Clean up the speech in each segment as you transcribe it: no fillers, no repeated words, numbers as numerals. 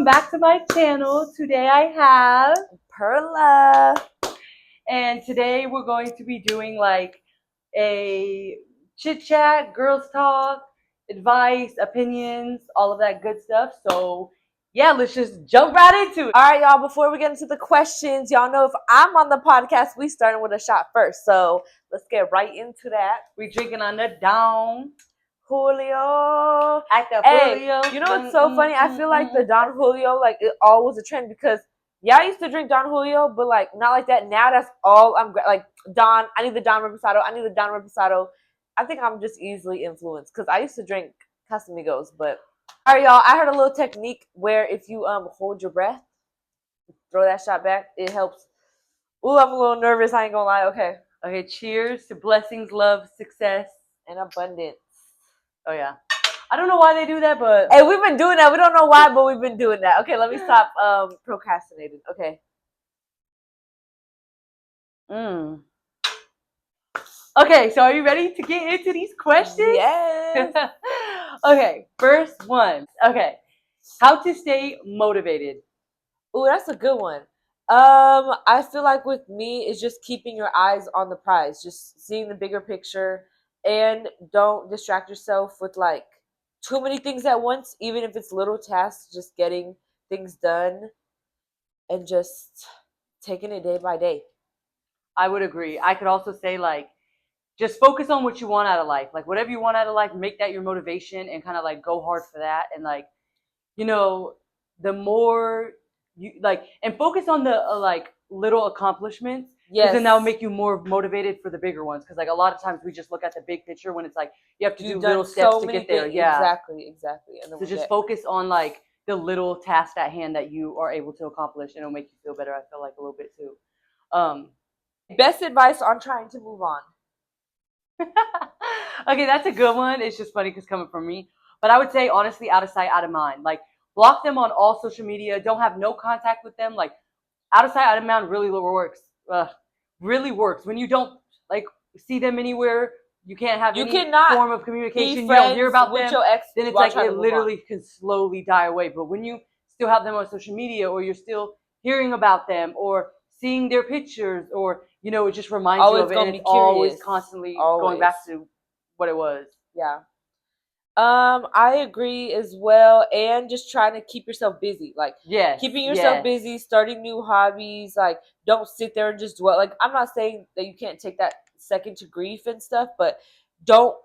back to my channel. Today I have Perla. And today we're going to be doing like a chit chat, girls talk, advice, opinions, all of that good stuff. So yeah, let's just jump right into it. All right, y'all, before we get into the questions, y'all know if I'm on the podcast, we starting with a shot first. So let's get right into that. We drinking on the down. Julio. Act up, Hey, Julio. you know what's so funny? I feel like the Don Julio, like it all was a trend because yeah, I used to drink Don Julio, but like not like that. Now that's all I'm like Don. I need the Don Reposado. I need the Don Reposado. I think I'm just easily influenced because I used to drink Casamigos, but all right, y'all. I heard a little technique where if you hold your breath, throw that shot back, it helps. Ooh, I'm a little nervous. I ain't gonna lie. Okay. Okay, cheers to blessings, love, success, and abundance. Oh yeah. I don't know why they do that, but hey, we've been doing that. We don't know why, but we've been doing that. Okay, let me stop procrastinating. Okay. Okay, so are you ready to get into these questions? Yes. Okay, first one. Okay. How to stay motivated. Ooh, that's a good one. I feel like with me it's just keeping your eyes on the prize, just seeing the bigger picture, and don't distract yourself with like too many things at once, even if it's little tasks, just getting things done and just taking it day by day. I would agree. I could also say like just focus on what you want out of life. Like whatever you want out of life, make that your motivation and kind of like go hard for that. And like, you know, the more you like, and focus on the like little accomplishments. Because then that'll make you more motivated for the bigger ones. Because like a lot of times we just look at the big picture when it's like you have to do little steps to get there. Yeah, exactly. And then so just focus on like the little task at hand that you are able to accomplish, and it'll make you feel better. I feel like a little bit too. Best advice on trying to move on. Okay, that's a good one. It's just funny because coming from me. But I would say honestly, out of sight, out of mind. Like block them on all social media. Don't have no contact with them. Like out of sight, out of mind really works. Really works. When you don't like see them anywhere, you can't have any form of communication. You don't hear about them. Your ex, then it's like it literally can slowly die away. But when you still have them on social media, or you're still hearing about them, or seeing their pictures, or you know, it just reminds you of it, and it's always constantly going back to what it was. Yeah. I agree as well, and just trying to keep yourself busy, like keeping yourself busy, starting new hobbies. Like, don't sit there and just dwell. Like, I'm not saying that you can't take that second to grief and stuff, but don't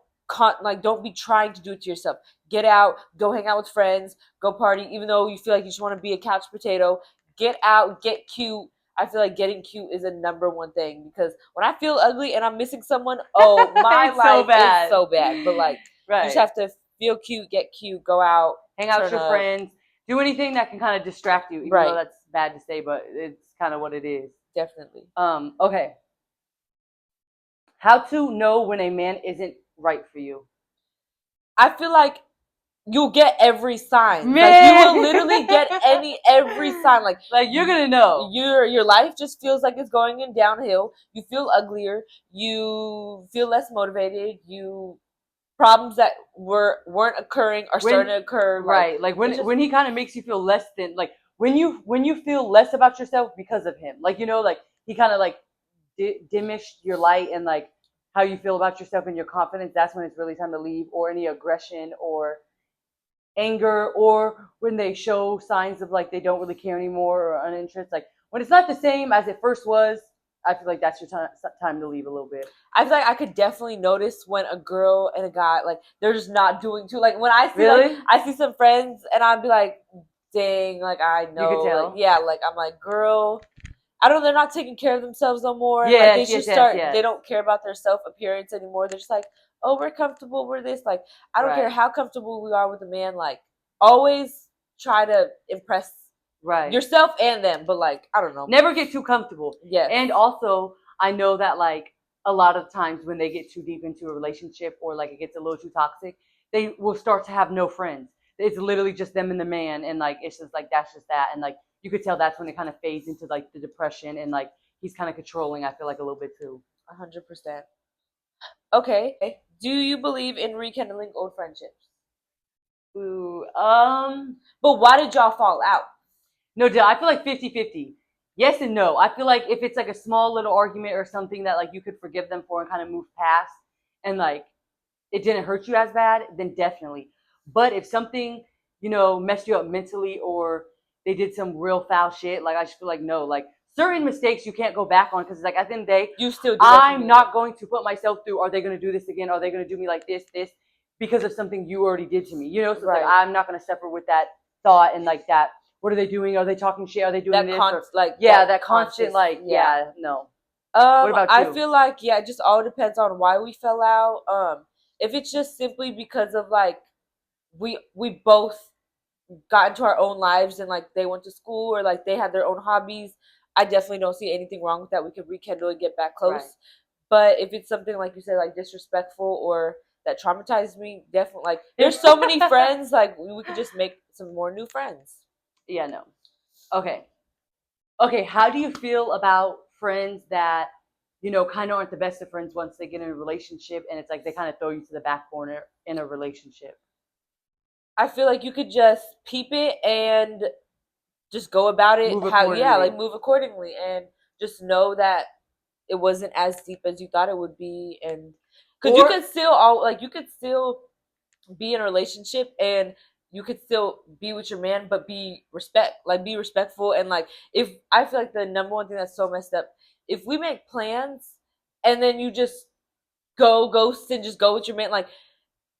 be trying to do it to yourself. Get out, go hang out with friends, go party. Even though you feel like you just want to be a couch potato, get out, get cute. I feel like getting cute is a number one thing, because when I feel ugly and I'm missing someone, oh my life is so bad. But like, you just have to feel cute, get cute, go out, hang out with your friends, do anything that can kind of distract you, even though that's bad to say, but it's kind of what it is. Definitely. Okay. How to know when a man isn't right for you? I feel like you'll get every sign. Man. Like, you will literally get every sign. Like you're gonna know. Your life just feels like it's going in downhill. You feel uglier. You feel less motivated. Problems that weren't occurring are starting to occur. Right. Like when he kind of makes you feel less than, like when you feel less about yourself because of him. Like, you know, like he kind of like diminished your light and like how you feel about yourself and your confidence. That's when it's really time to leave. Or any aggression or anger, or when they show signs of like they don't really care anymore or uninterest. Like when it's not the same as it first was, I feel like that's your time to leave a little bit. I feel like I could definitely notice when a girl and a guy, like, they're just not doing too. Like when I see I see some friends and I'd be like, dang, like I know. You could tell. Like, yeah, like I'm like, girl, I don't know, they're not taking care of themselves no more. Yeah, like, they should start. They don't care about their self appearance anymore. They're just like, oh, we're comfortable, we're this. Like, I don't care how comfortable we are with a man. Like, always try to impress yourself and them, but like, I don't know, never get too comfortable. Yeah. And also, I know that like a lot of times when they get too deep into a relationship, or like it gets a little too toxic, they will start to have no friends. It's literally just them and the man, and like it's just like that's just that, and like you could tell that's when it kind of fades into like the depression, and like he's kind of controlling, I feel like, a little bit too. 100%. Okay. Do you believe in rekindling old friendships? Ooh, But why did y'all fall out? No, I feel like 50-50. Yes and no. I feel like if it's like a small little argument or something that like you could forgive them for and kind of move past and like it didn't hurt you as bad, then definitely. But if something, messed you up mentally or they did some real foul shit, like I just feel like no, like certain mistakes you can't go back on because like at the end of the day, you still do I'm not going to put myself through, are they going to do this again? Are they going to do me like this, because of something you already did to me? So it's like I'm not going to suffer with that thought and like that. What are they doing? Are they talking shit? Are they doing this? That constant, no. What about you? I feel like it just all depends on why we fell out. If it's just simply because of like we both got into our own lives and like they went to school or like they had their own hobbies, I definitely don't see anything wrong with that. We could rekindle and get back close. Right. But if it's something like you said, like disrespectful or that traumatized me, definitely like there's so many friends, like we could just make some more new friends. Yeah, no. Okay, how do you feel about friends that, kind of aren't the best of friends once they get in a relationship and it's like they kind of throw you to the back corner in a relationship? I feel like you could just peep it and just go about it move accordingly and just know that it wasn't as deep as you thought it would be, and because you could still be in a relationship and you could still be with your man but be respectful. And like, if I feel like the number one thing that's so messed up, if we make plans and then you just go ghost and just go with your man, like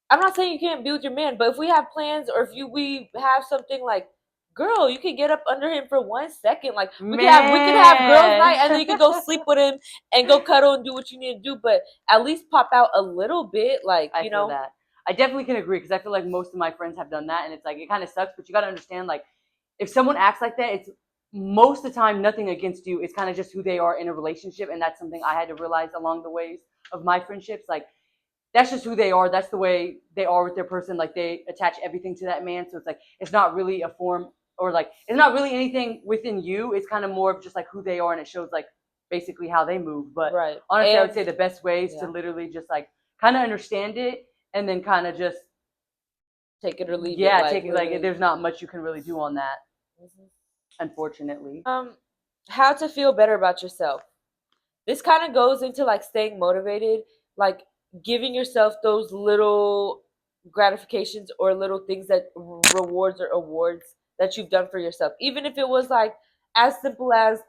I'm not saying you can't be with your man, but if we have plans or if we have something, like, girl, you can get up under him for 1 second. Like we could have girls' night and then you could go sleep with him and go cuddle and do what you need to do, but at least pop out a little bit, like I feel that. I definitely can agree because I feel like most of my friends have done that and it's like it kind of sucks, but you got to understand, like, if someone acts like that, it's most of the time nothing against you. It's kind of just who they are in a relationship, and that's something I had to realize along the ways of my friendships. Like, that's just who they are. That's the way they are with their person. Like, they attach everything to that man. So it's like it's not really a form, or like it's not really anything within you. It's kind of more of just like who they are, and it shows like basically how they move. But honestly, I would say the best way is to literally just like kind of understand it and then kind of just take it or leave it. Yeah, take it. Like, there's not much you can really do on that, unfortunately. How to feel better about yourself. This kind of goes into like staying motivated, like giving yourself those little gratifications or little things that rewards or awards that you've done for yourself. Even if it was like as simple as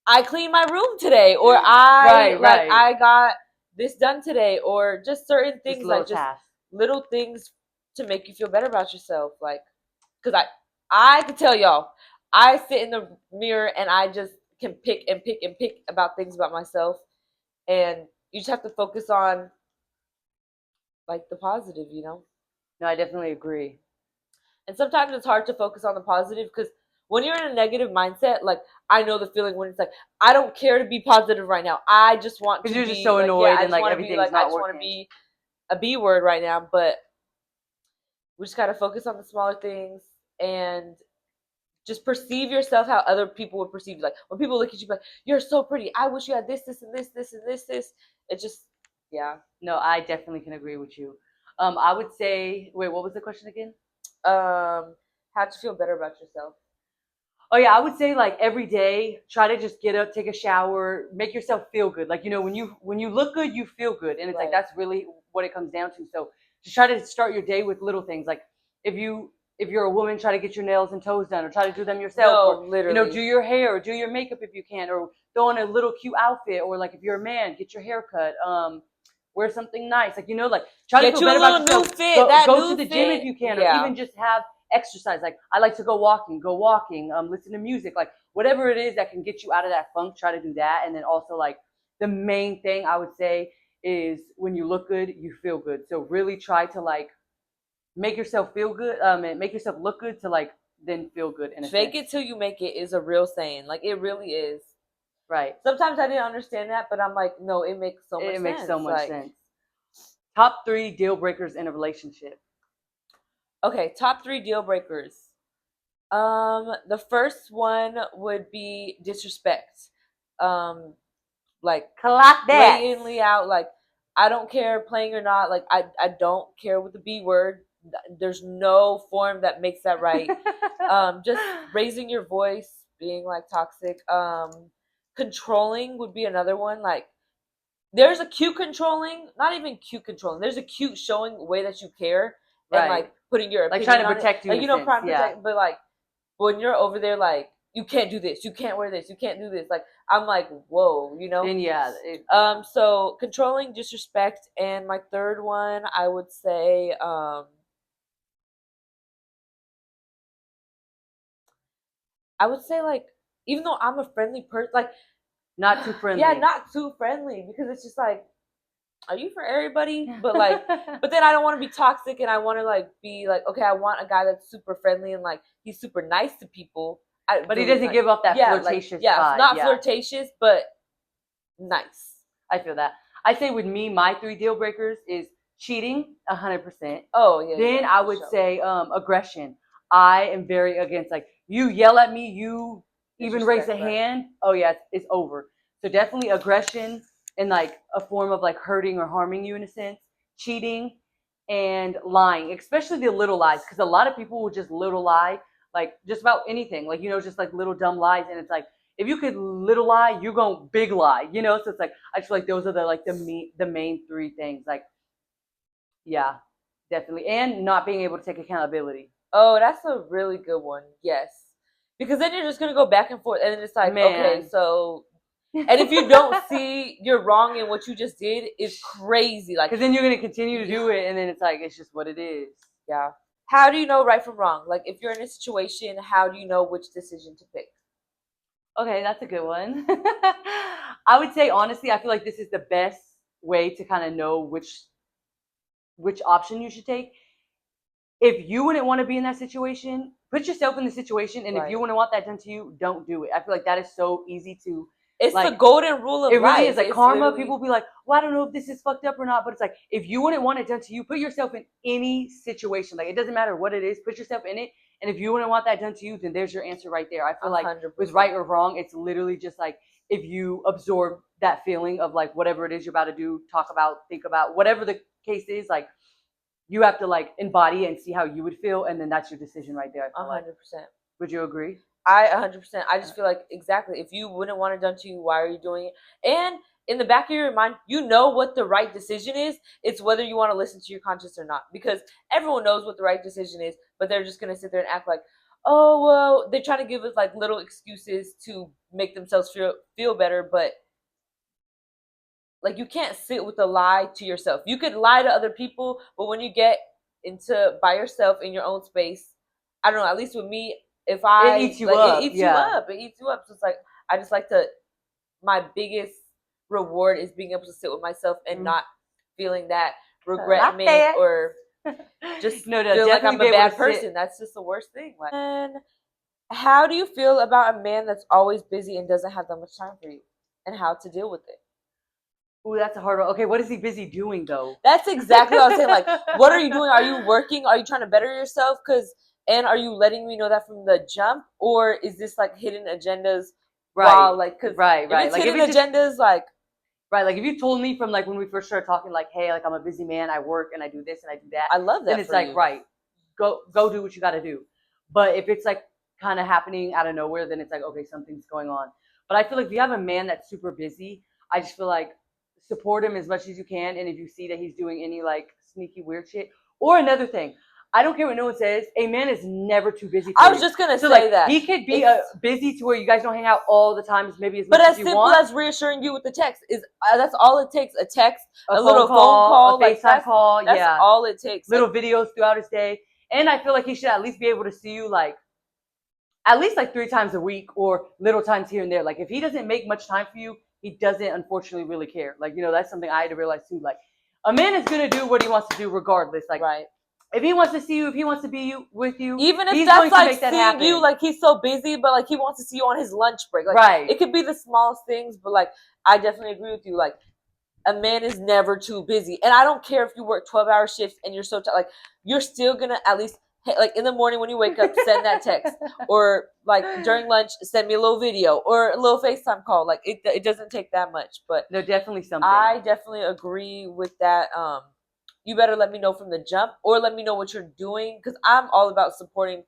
I cleaned my room today, or I got this done today, or just certain things, just little things to make you feel better about yourself. Like, because I can tell y'all, I sit in the mirror and I just can pick and pick and pick about things about myself, and you just have to focus on like the positive, No, I definitely agree. And sometimes it's hard to focus on the positive because when you're in a negative mindset, like I know the feeling when it's like I don't care to be positive right now. I just want to be. Because you're just so annoyed and like everything's not working. I just want to be a B word right now, but we just gotta focus on the smaller things and just perceive yourself how other people would perceive you. Like when people look at you, like you're so pretty. I wish you had this, this, and this, this, and this. It just, yeah. No, I definitely can agree with you. I would say, wait, what was the question again? How to feel better about yourself. Oh yeah, I would say like every day, try to just get up, take a shower, make yourself feel good. Like, when you look good, you feel good, and it's like that's really what it comes down to. So just try to start your day with little things. Like if you're a woman, try to get your nails and toes done, or try to do them yourself, or literally, do your hair, or do your makeup if you can, or throw on a little cute outfit, or like if you're a man, get your hair cut. Wear something nice, like like try to feel better about yourself. Go to the gym if you can, or even just have exercise. Like I like to go walking, listen to music, like whatever it is that can get you out of that funk, try to do that. And then also, like, the main thing I would say is when you look good, you feel good. So really try to like make yourself feel good, and make yourself look good to like then feel good. In a fake sense. It till you make it is a real saying. Like it really is. Right. Sometimes I didn't understand that, but I'm like, no, it makes so much sense. It makes so much sense. Top 3 deal breakers in a relationship. Okay, top 3 deal breakers. The first one would be disrespect. Like clock that blatantly out. Like I don't care playing or not. Like I don't care with the B word. there's no form that makes that right. Just raising your voice, being like toxic. Controlling would be another one. Like there's a cute controlling, not even cute controlling. There's a cute showing way that you care and like putting your opinion like trying to protect you, like, you know, trying to protect. But like when you're over there, like you can't do this, you can't wear this, you can't do this. Like I'm like, whoa, you know. Then so controlling, disrespect, and my third one, I would say, like, even though I'm a friendly person, like not too friendly. Yeah, not too friendly, because it's just like, are you for everybody? But like, but then I don't want to be toxic, and I want to like be like, okay, I want a guy that's super friendly and like he's super nice to people. But he doesn't give up that flirtatious vibe. Not flirtatious, but nice. I feel that. I say with me, my 3 deal breakers is cheating, 100%. Oh yeah. Then I would say aggression. I am very against, like, you yell at me, you even raise a hand. Oh yeah, it's over. So definitely aggression and like a form of like hurting or harming you in a sense. Cheating and lying, especially the little lies, because a lot of people will just little lie, like just about anything, like, you know, just like little dumb lies, and it's like, if you could little lie, you're going to big lie, you know? So it's like, I feel like those are the main 3 things. Like, yeah, definitely. And not being able to take accountability. Oh, that's a really good one. Yes. Because then you're just going to go back and forth, and then it's like, okay, so, and if you don't see you're wrong in what you just did, it's crazy. Like, because then you're going to continue to do it, and then it's like, it's just what it is. Yeah. How do you know right from wrong? Like, if you're in a situation, how do you know which decision to pick? Okay, that's a good one. I would say, honestly, I feel like this is the best way to kind of know which option you should take. If you wouldn't want to be in that situation, put yourself in the situation, and if you wouldn't want that done to you, don't do it. I feel like that is so easy to. It's like, the golden rule of life. It really is. Like, karma, people be like, well, I don't know if this is fucked up or not, but it's like, if you wouldn't want it done to you, put yourself in any situation. Like, it doesn't matter what it is, put yourself in it. And if you wouldn't want that done to you, then there's your answer right there. I feel 100%. Like with right or wrong, it's literally just like, if you absorb that feeling of like whatever it is you're about to do, talk about, think about, whatever the case is, like, you have to like embody it and see how you would feel, and then that's your decision right there. 100%. Would you agree? I 100%. I just feel like, exactly, if you wouldn't want it done to you, why are you doing it? And in the back of your mind, you know what the right decision is. It's whether you want to listen to your conscience or not, because everyone knows what the right decision is, but they're just going to sit there and act like, oh, well, they're trying to give us like little excuses to make themselves feel better. But like, you can't sit with a lie to yourself. You could lie to other people, but when you get into by yourself in your own space, I don't know, at least with me, if I it eats you up. It eats you up. So it's like, I just like to, my biggest reward is being able to sit with myself and not feeling that regretment or just feel like I'm a bad person. That's just the worst thing. Like, and how do you feel about a man that's always busy and doesn't have that much time for you, and how to deal with it? Ooh, that's a hard one. Okay, what is he busy doing though? That's exactly what I was saying. Like, what are you doing? Are you working? Are you trying to better yourself? And are you letting me know that from the jump, or is this like hidden agendas? Right. While, like, cause right. If it's like, hidden agendas, like. Right, like if you told me from like when we first started talking, like, hey, like I'm a busy man, I work and I do this and I do that. I love that. Then it's like, right, go do what you got to do. But if it's like kind of happening out of nowhere, then it's like, okay, something's going on. But I feel like if you have a man that's super busy, I just feel like support him as much as you can. And if you see that he's doing any like sneaky weird shit, or another thing, I don't care what no one says, a man is never too busy for I was just going to say like, that. He could be busy to where you guys don't hang out all the time, maybe as much as you want. But as simple as reassuring you with the text is, that's all it takes. A text, a little phone call, a FaceTime call. That's all it takes. Little videos throughout his day. And I feel like he should at least be able to see you like, at least like 3 times a week, or little times here and there. Like, if he doesn't make much time for you, he doesn't unfortunately really care. Like, you know, that's something I had to realize too. Like, a man is going to do what he wants to do regardless. Like, right. If he wants to see you, if he wants to be with you, even if that's like seeing you, like he's so busy, but like he wants to see you on his lunch break. Like, right. It could be the smallest things, but like, I definitely agree with you. Like, a man is never too busy. And I don't care if you work 12-hour shifts and you're so tired, like, you're still going to at least, like, in the morning when you wake up, send that text. Or like during lunch, send me a little video or a little FaceTime call. Like, it doesn't take that much. But no, definitely something. I definitely agree with that. you better let me know from the jump, or let me know what you're doing, because I'm all about supporting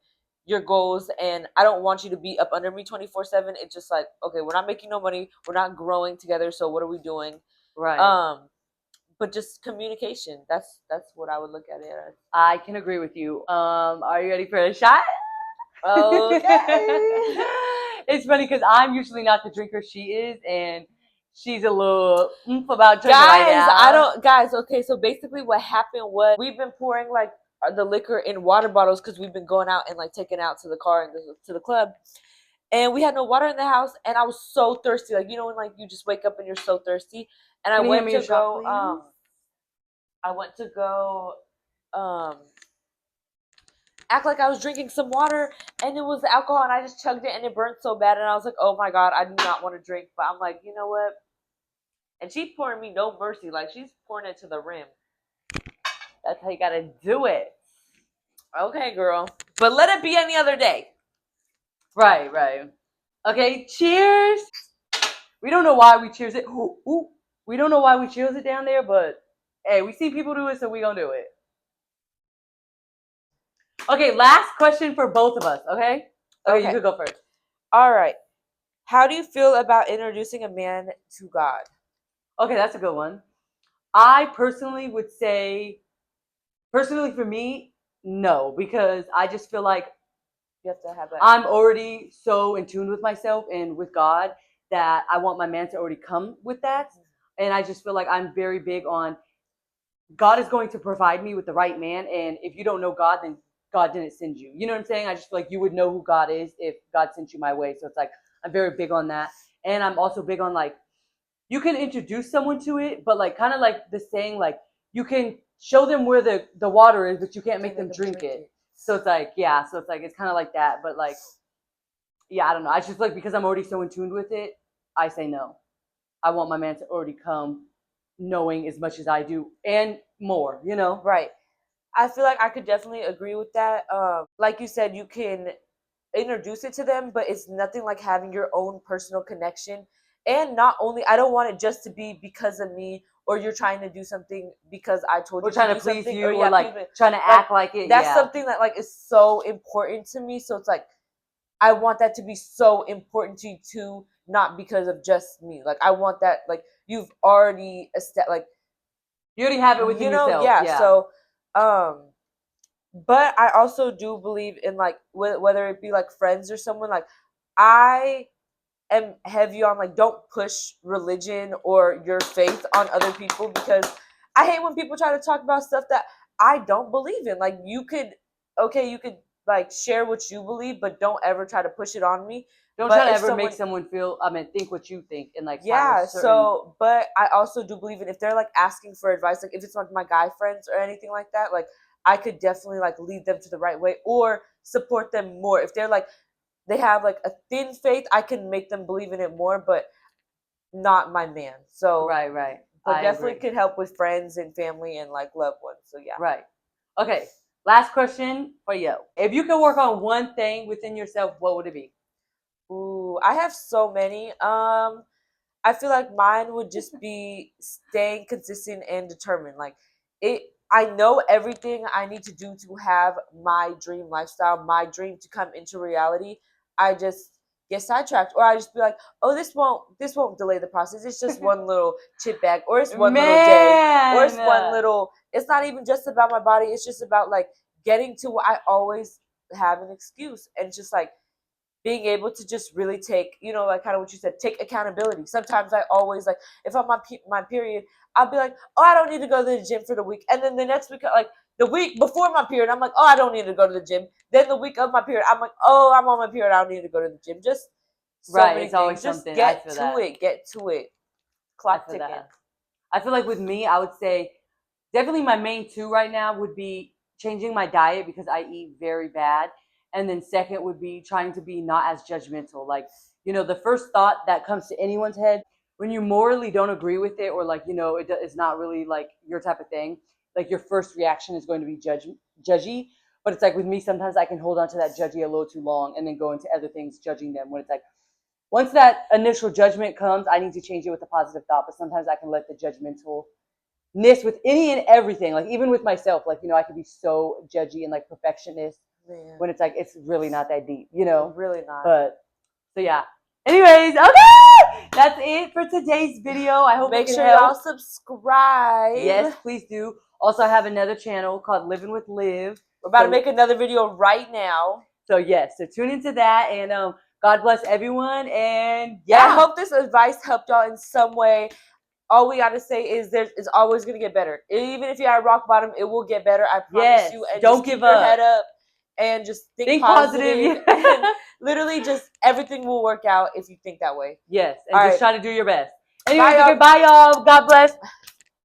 your goals, and I don't want you to be up under me 24/7. It's just like, okay, we're not making no money, we're not growing together, so what are we doing? Right. But just communication. That's what I would look at it as. I can agree with you. Are you ready for a shot? Okay. It's funny because I'm usually not the drinker she is, and she's a little about drinking guys, right now. I don't. Guys, okay. So basically, what happened was we've been pouring like the liquor in water bottles because we've been going out and like taking out to the car and to the club, and we had no water in the house, and I was so thirsty. Like, you know when like you just wake up and you're so thirsty, and Can you hand me a shot, I went to go act like I was drinking some water, and it was alcohol, and I just chugged it, and it burned so bad, and I was like, oh my god, I do not want to drink. But I'm like, you know what? And she's pouring me no mercy. Like, she's pouring it to the rim. That's how you gotta do it. Okay, girl. But let it be any other day. Right, right. Okay, cheers. We don't know why we cheers it. Ooh. We don't know why we cheers it down there, but hey, we see people do it, so we gonna do it. Okay, last question for both of us, okay? Okay, you could go first. All right. How do you feel about introducing a man to God? Okay, that's a good one. I personally would say, personally for me, no, because I just feel like you have to have that. I'm already so in tune with myself and with God that I want my man to already come with that. And I just feel like I'm very big on God is going to provide me with the right man. And if you don't know God, then God didn't send you. You know what I'm saying? I just feel like you would know who God is if God sent you my way. So it's like, I'm very big on that. And I'm also big on like, you can introduce someone to it, but like kind of like the saying, like you can show them where the water is, but you can't make them drink it. So it's like, yeah, so it's like, it's kind of like that. But like, yeah, I don't know. I just like, because I'm already so in tune with it, I say no. I want my man to already come knowing as much as I do and more, you know? Right. I feel like I could definitely agree with that. Like you said, you can introduce it to them, but it's nothing like having your own personal connection. And not only, I don't want it just to be because of me, or you're trying to do something because I told you or trying to to do please something, you, or or like trying to act like it. That's something that like is so important to me. So it's like, I want that to be so important to you too, not because of just me. Like, I want that, like, you've already like you already have it within yourself. Yeah. So but I also do believe in like whether it be like friends or someone, like I am heavy on like, don't push religion or your faith on other people, because I hate when people try to talk about stuff that I don't believe in. Like, you could like share what you believe, but don't ever try to push it on me. Don't try to ever make someone feel, think what you think, and like yeah. So, but I also do believe in, if they're like asking for advice, like if it's like my guy friends or anything like that, like I could definitely like lead them to the right way or support them more. If they're like, they have like a thin faith, I can make them believe in it more, but not my man. So right. But I definitely could help with friends and family and like loved ones. So yeah. Right. Okay. Last question for you. If you could work on one thing within yourself, what would it be? Ooh, I have so many. I feel like mine would just be staying consistent and determined. Like, I know everything I need to do to have my dream lifestyle, my dream to come into reality. I just get sidetracked, or I just be like, oh, this won't delay the process. It's just one little chip bag, or it's one little day, or it's one little. It's not even just about my body. It's just about like getting to what I always have an excuse, and it's just like being able to just really take, like kind of what you said, take accountability. Sometimes I always, like, if I'm on my period, I'll be like, oh, I don't need to go to the gym for the week. And then the next week, like the week before my period, I'm like, oh, I don't need to go to the gym. Then the week of my period, I'm like, oh, I'm on my period, I don't need to go to the gym. Just so right, many it's always things. Just something. get to it. Clock ticking. I feel like with me, I would say definitely my main two right now would be changing my diet because I eat very bad. And then second would be trying to be not as judgmental. Like, the first thought that comes to anyone's head when you morally don't agree with it, or like, it's not really like your type of thing, like your first reaction is going to be judgy. But it's like with me, sometimes I can hold on to that judgy a little too long and then go into other things judging them, when it's like, once that initial judgment comes, I need to change it with a positive thought. But sometimes I can let the judgmental with any and everything. Like even with myself, like, you know, I could be so judgy and like perfectionist when it's like, it's really not that deep, you know? Really not. But so yeah. Anyways, okay, that's it for today's video. I hope make sure y'all subscribe. Yes, please do. Also, I have another channel called Living with Liv. We're about to make another video right now. So yes, so tune into that, and God bless everyone, and yeah, I hope this advice helped y'all in some way. All we gotta say is it's always gonna get better. Even if you're at rock bottom, it will get better. I promise you. And don't give up. Keep your head up and just think positive. And literally, just everything will work out if you think that way. Yes, and just try to do your best. Anyways, bye y'all. God bless.